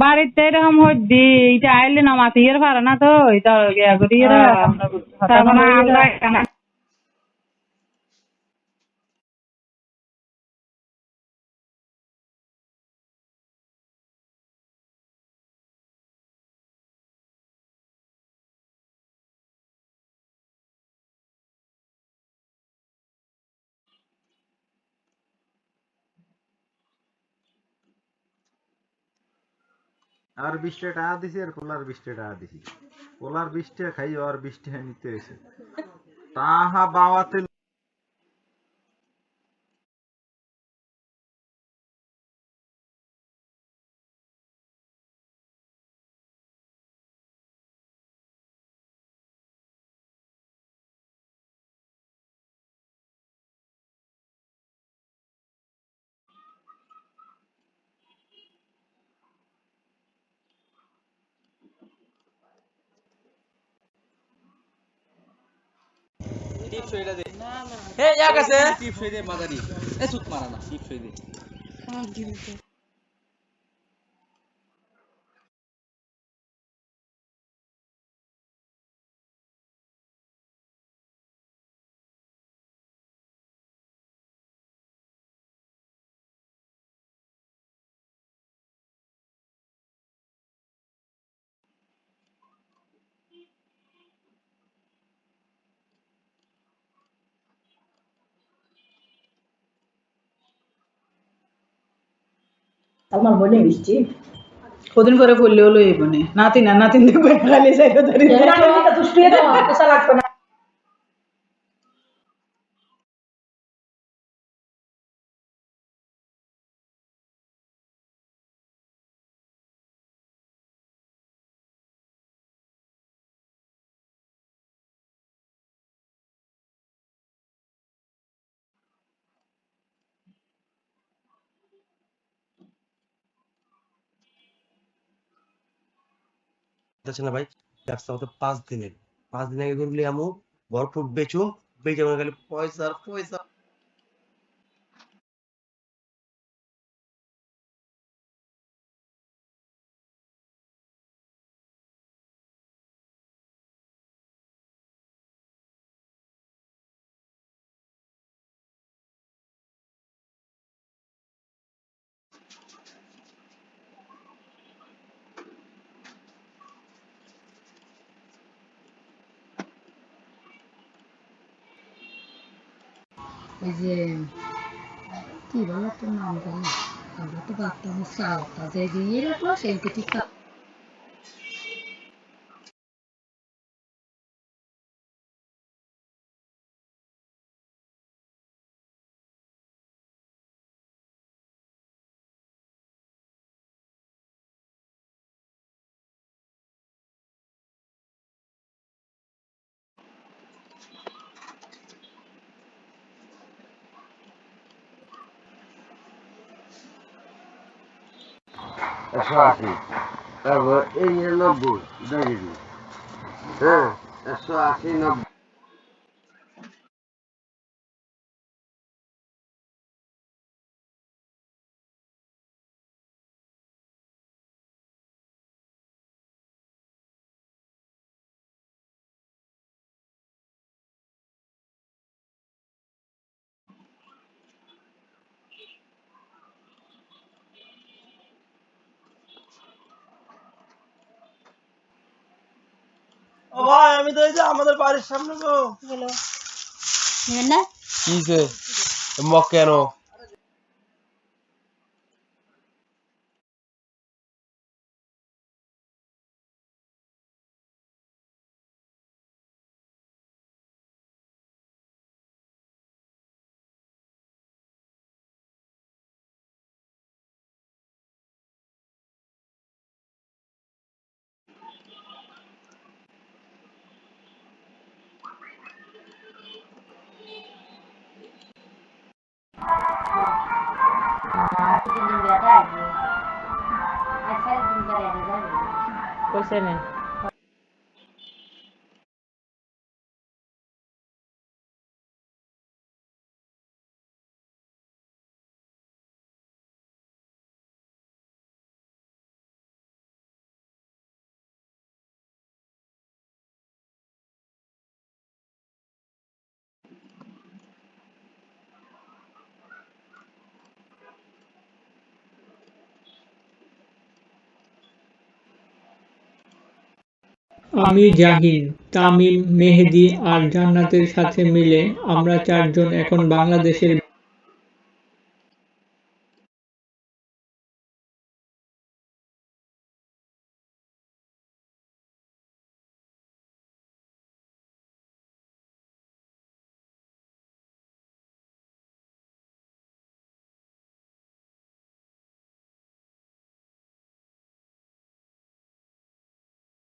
বাড়িতে এরকম হইদি এটা আইলে না মাছ ইয়ের পারে না তো এটা ইয়া করি তারপরে আমরা এখানে আর 20 টাকা দিছি আর পোলার 20 টাকা দিছি পোলার 20 টাকা খাই আর 20 টাকা নিতে হয়েছে তাহা বাবাতে টিপস হইলা দে হে এক আছে টিপস হই দে মাদারি এ সুত মারা না টিপস হই দে আমার বলে মিষ্টি কদিন পরে পড়লেও লই বনে নাতি না নাতিন দেখবে খালি যাইতে ধরি দুষ্টি তো পোষা লাগবে না যাচ্ছে না ভাই ব্যবসা হতো 5 দিনের 5 দিন আগে করলে আমু ভরপুর বেচুম বেচে আমার খালি পয়সা আর পয়সা এই যে কি বলো তোর নাম জানি আমরা তো ভাবতাম সালটা যে গিয়ে রাখলো সেইটা ঠিক একশো আশি তারপর এই 90 দেখি হ্যাঁ 180 90 ও ভাই আমি তো এই যে আমাদের বাড়ির সামনে তো হলো না কিছে মক কেন দিন বেটা আচ্ছা দিন বেটা যাবে কইছে না আমি জাহিন, তামিম, মেহেদী আর জান্নাতের সাথে মিলে আমরা চারজন এখন বাংলাদেশের